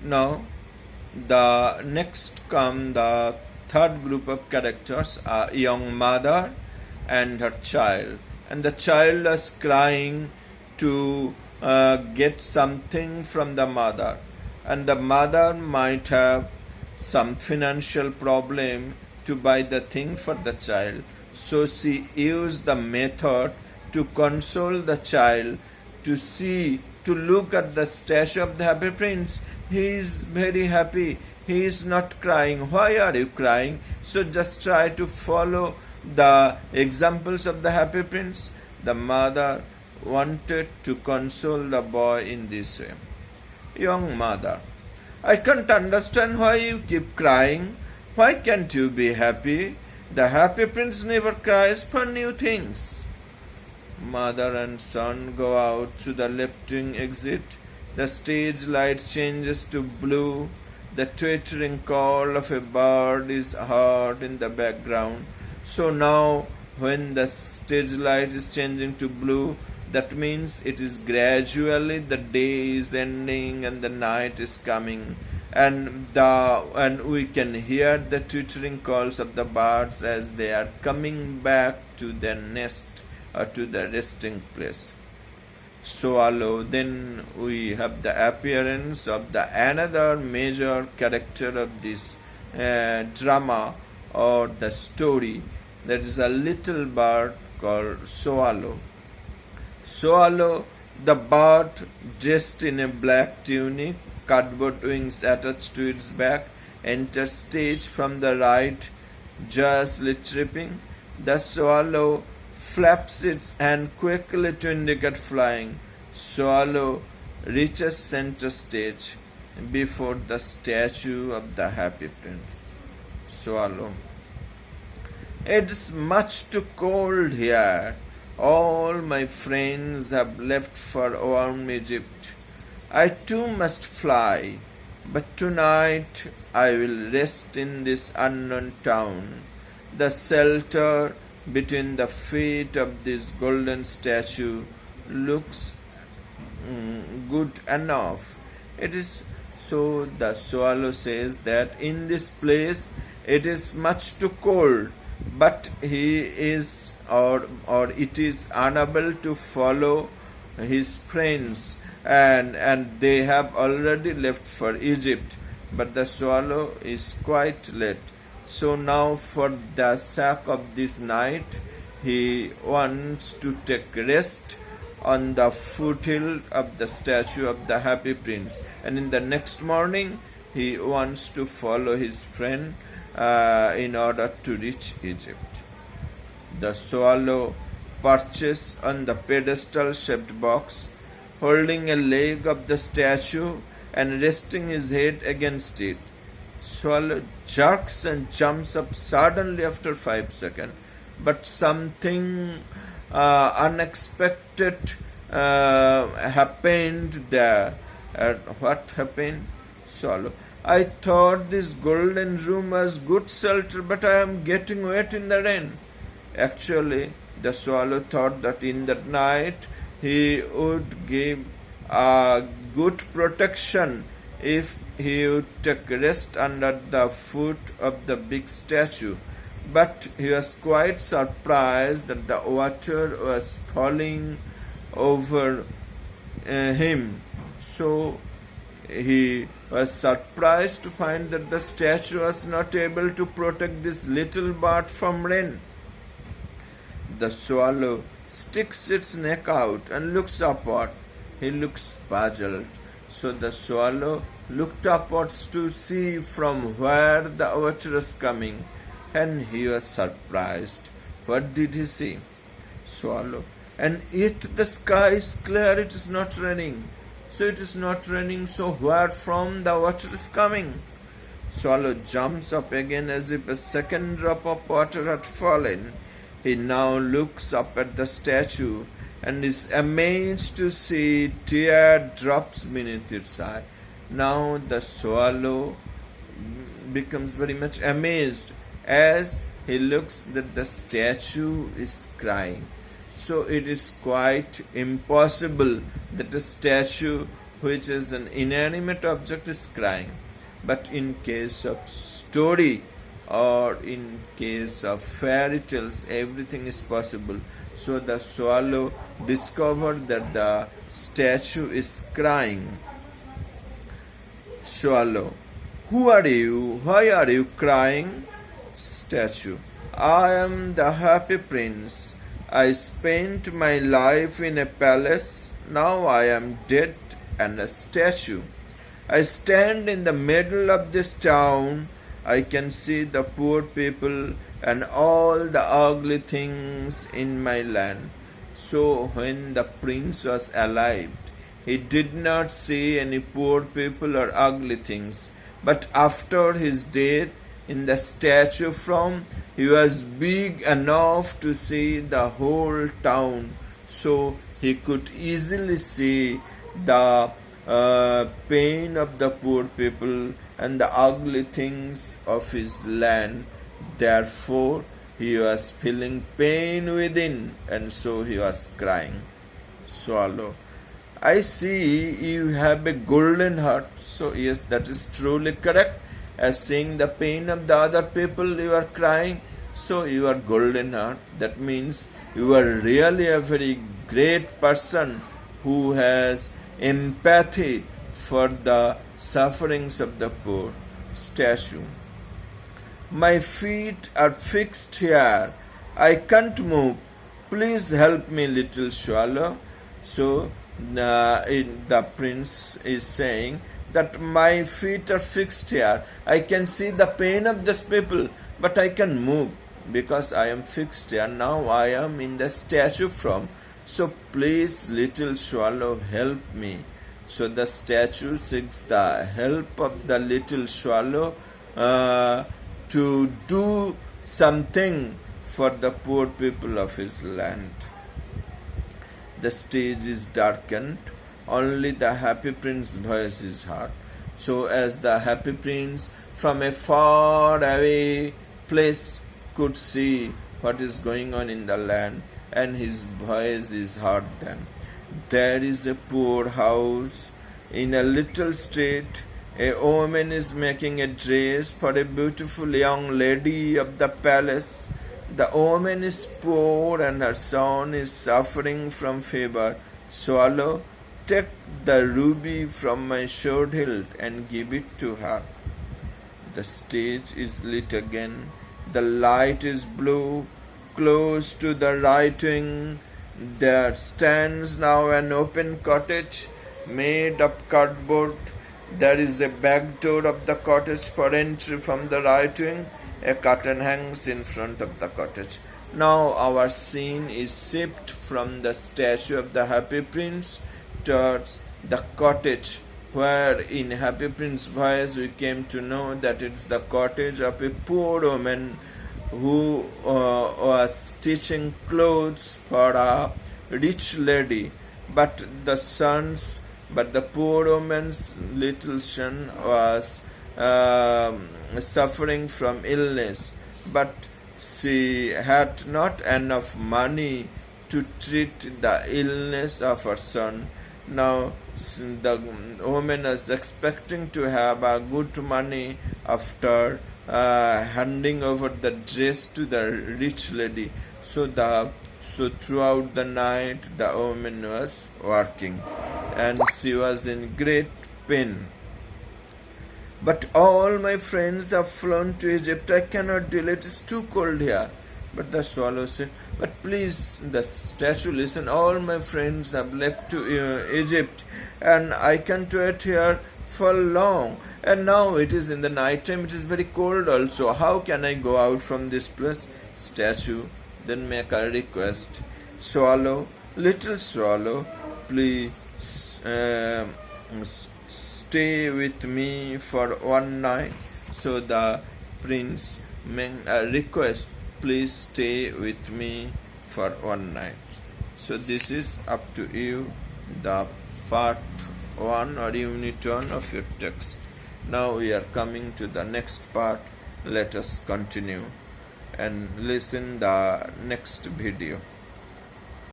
Now, the next come the third group of characters, a young mother and her child. And the child is crying to get something from the mother. And the mother might have some financial problem to buy the thing for the child. So she used the method to console the child, to look at the statue of the happy prince. He is very happy. He is not crying. Why are you crying? So just try to follow the examples of the happy prince. The mother wanted to console the boy in this way. Young mother, I can't understand why you keep crying. Why can't you be happy? The happy prince never cries for new things. Mother and son go out to the left-wing exit. The stage light changes to blue. The twittering call of a bird is heard in the background. So now, when the stage light is changing to blue, that means it is gradually the day is ending and the night is coming, and we can hear the twittering calls of the birds as they are coming back to their nest or to the resting place. Swallow. Then we have the appearance of the another major character of this drama or the story. That is a little bird called Swallow. Swallow, the bird dressed in a black tunic, cardboard wings attached to its back, enters stage from the right, joyously tripping. The swallow flaps its hand quickly to indicate flying. Swallow reaches center stage before the statue of the happy prince. Swallow. It's much too cold here. All my friends have left for warm Egypt. I too must fly, but tonight I will rest in this unknown town. The shelter between the feet of this golden statue looks good enough. It is so. The swallow says that in this place it is much too cold, but he is or it is unable to follow his friends, and they have already left for Egypt, but the swallow is quite late. So now, for the sake of this night, he wants to take rest on the foothill of the statue of the happy prince, and in the next morning he wants to follow his friend in order to reach Egypt. The swallow perches on the pedestal-shaped box, holding a leg of the statue and resting his head against it. Swallow jerks and jumps up suddenly after 5 seconds, but something unexpected happened there. What happened? Swallow. I thought this golden room was good shelter, but I am getting wet in the rain. Actually, the swallow thought that in that night he would give a good protection if he would take rest under the foot of the big statue. But he was quite surprised that the water was falling over him. So he was surprised to find that the statue was not able to protect this little bird from rain. The swallow sticks its neck out and looks upward. He looks puzzled. So the swallow looked upwards to see from where the water was coming, and he was surprised. What did he see? Swallow. And yet the sky is clear, it is not raining. So it is not raining, so where from the water is coming? Swallow jumps up again as if a second drop of water had fallen. He now looks up at the statue and is amazed to see teardrops beneath its eye. Now the swallow becomes very much amazed as he looks that the statue is crying. So it is quite impossible that a statue which is an inanimate object, is crying. But in case of story or in case of fairy tales, everything is possible. So the swallow discovered that the statue is crying. Swallow: who are you? Why are you crying? Statue: I am the happy prince. I spent my life in a palace. Now I am dead and a statue. I stand in the middle of this town. I can see the poor people and all the ugly things in my land. So when the prince was alive, he did not see any poor people or ugly things. But after his death, in the statue form, he was big enough to see the whole town. So he could easily see the pain of the poor people and the ugly things of his land. Therefore, he was feeling pain within, and so he was crying. Swallow: I see you have a golden heart. So yes, that is truly correct. As seeing the pain of the other people, you are crying. So you are golden heart. That means you are really a very great person who has empathy for the sufferings of the poor. Statue: my feet are fixed here. I can't move. Please help me, little swallow. So the prince is saying that my feet are fixed here. I can see the pain of these people, but I can move because I am fixed here. Now I am in the statue form. So please, little swallow, help me. So the statue seeks the help of the little swallow to do something for the poor people of his land. The stage is darkened. Only the happy prince's voice is heard. So as the happy prince from a far away place could see what is going on in the land, and his voice is heard then. There is a poor house in a little street. A woman is making a dress for a beautiful young lady of the palace. The woman is poor and her son is suffering from fever. Swallow, take the ruby from my sword hilt and give it to her. The stage is lit again. The light is blue. Close to the right wing, there stands now an open cottage made of cardboard. There is a back door of the cottage for entry from the right wing. A curtain hangs in front of the cottage. Now our scene is shifted from the statue of the happy prince towards the cottage, where in Happy Prince's voice we came to know that it's the cottage of a poor woman who was stitching clothes for a rich lady. But the poor woman's little son was suffering from illness, but she had not enough money to treat the illness of her son. Now the woman was expecting to have a good money after handing over the dress to the rich lady. So throughout the night the woman was working, and she was in great pain. But all my friends have flown to Egypt. I cannot deal. It is too cold here. But the swallow said, but please, the statue, listen, all my friends have left to Egypt, and I can't wait here for long. And now it is in the night time, it is very cold also. How can I go out from this place? Statue then make a request. Swallow, little swallow, please stay with me for one night. So the prince made a request, please stay with me for one night. So this is up to you, the part 1 or unit 1 of your text. Now we are coming to the next part. Let us continue and listen the next video.